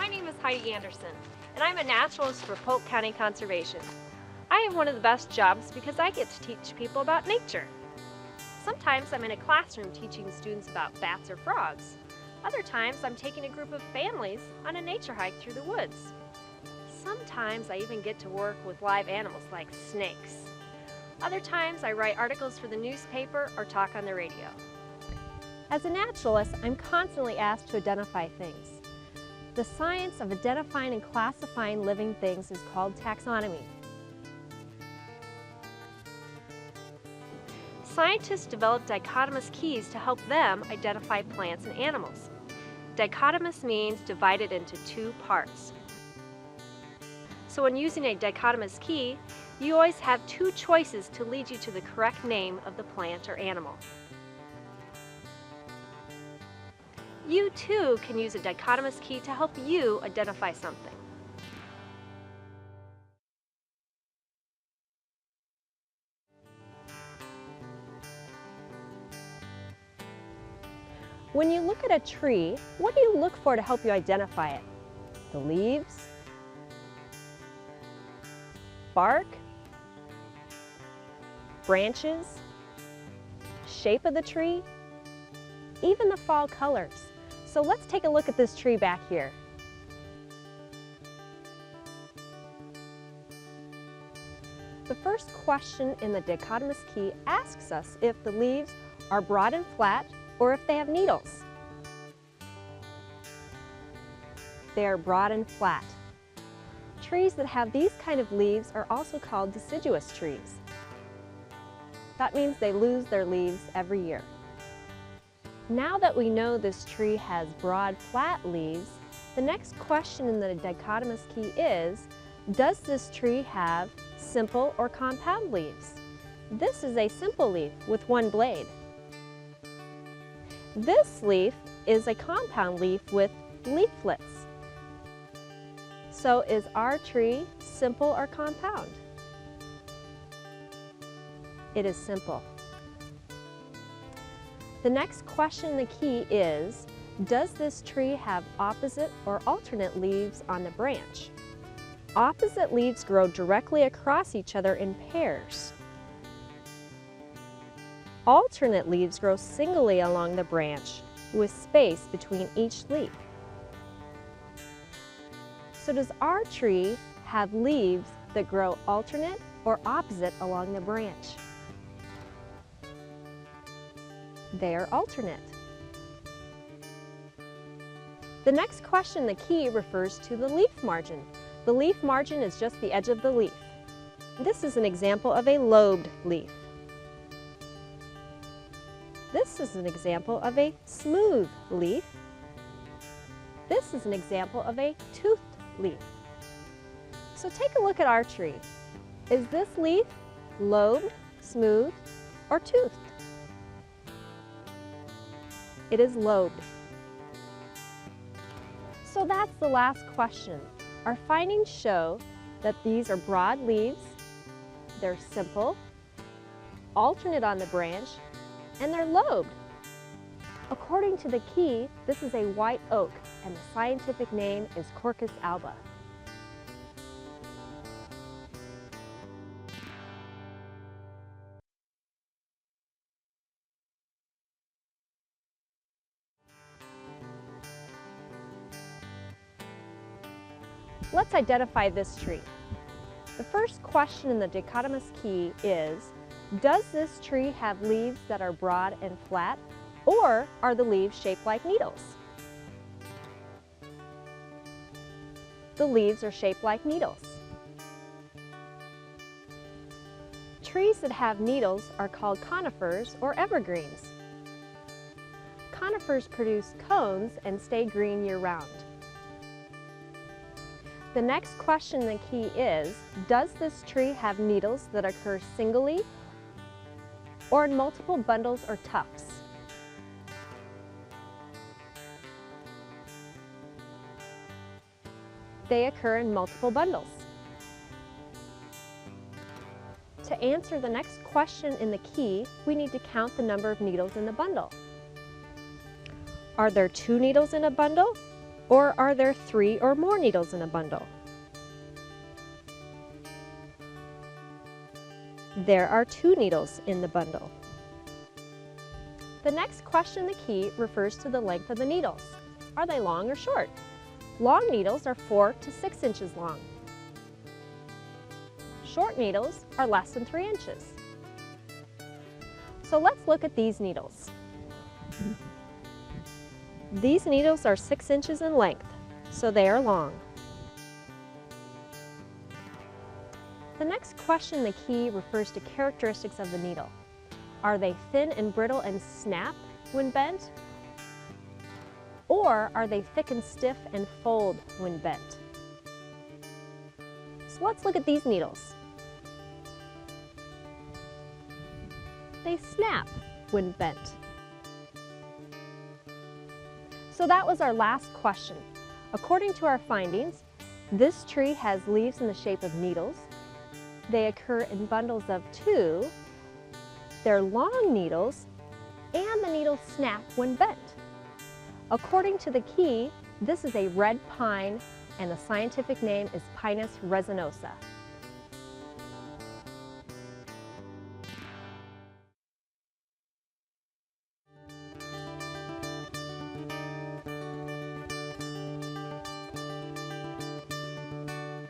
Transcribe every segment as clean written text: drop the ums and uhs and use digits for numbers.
My name is Heidi Anderson, and I'm a naturalist for Polk County Conservation. I have one of the best jobs because I get to teach people about nature. Sometimes I'm in a classroom teaching students about bats or frogs. Other times I'm taking a group of families on a nature hike through the woods. Sometimes I even get to work with live animals like snakes. Other times I write articles for the newspaper or talk on the radio. As a naturalist, I'm constantly asked to identify things. The science of identifying and classifying living things is called taxonomy. Scientists develop dichotomous keys to help them identify plants and animals. Dichotomous means divided into two parts. So when using a dichotomous key, you always have two choices to lead you to the correct name of the plant or animal. You too can use a dichotomous key to help you identify something. When you look at a tree, what do you look for to help you identify it? The leaves? Bark? Branches? Shape of the tree? Even the fall colors. So let's take a look at this tree back here. The first question in the dichotomous key asks us if the leaves are broad and flat or if they have needles. They are broad and flat. Trees that have these kind of leaves are also called deciduous trees. That means they lose their leaves every year. Now that we know this tree has broad, flat leaves, the next question in the dichotomous key is, does this tree have simple or compound leaves? This is a simple leaf with one blade. This leaf is a compound leaf with leaflets. So is our tree simple or compound? It is simple. The next question in the key is, does this tree have opposite or alternate leaves on the branch? Opposite leaves grow directly across each other in pairs. Alternate leaves grow singly along the branch with space between each leaf. So does our tree have leaves that grow alternate or opposite along the branch? They are alternate. The next question, the key, refers to the leaf margin. The leaf margin is just the edge of the leaf. This is an example of a lobed leaf. This is an example of a smooth leaf. This is an example of a toothed leaf. So take a look at our tree. Is this leaf lobed, smooth, or toothed? It is lobed. So that's the last question. Our findings show that these are broad leaves, they're simple, alternate on the branch, and they're lobed. According to the key, this is a white oak, and the scientific name is Quercus alba. Let's identify this tree. The first question in the dichotomous key is, does this tree have leaves that are broad and flat, or are the leaves shaped like needles? The leaves are shaped like needles. Trees that have needles are called conifers or evergreens. Conifers produce cones and stay green year-round. The next question in the key is, does this tree have needles that occur singly or in multiple bundles or tufts? They occur in multiple bundles. To answer the next question in the key, we need to count the number of needles in the bundle. Are there 2 needles in a bundle Or are there 3 or more needles in a bundle? There are 2 needles in the bundle. The next question, the key, refers to the length of the needles. Are they long or short? Long needles are 4 to 6 inches long. Short needles are less than 3 inches. So let's look at these needles. These needles are 6 inches in length, so they are long. The next question, the key, refers to characteristics of the needle. Are they thin and brittle and snap when bent? Or are they thick and stiff and fold when bent? So let's look at these needles. They snap when bent. So that was our last question. According to our findings, this tree has leaves in the shape of needles. They occur in bundles of 2. They're long needles, and the needles snap when bent. According to the key, this is a red pine, and the scientific name is Pinus resinosa.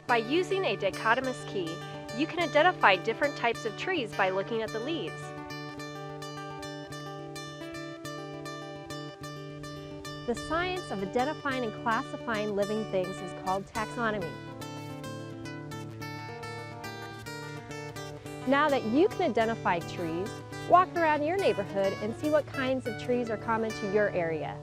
By using a dichotomous key, you can identify different types of trees by looking at the leaves. The science of identifying and classifying living things is called taxonomy. Now that you can identify trees, walk around your neighborhood and see what kinds of trees are common to your area.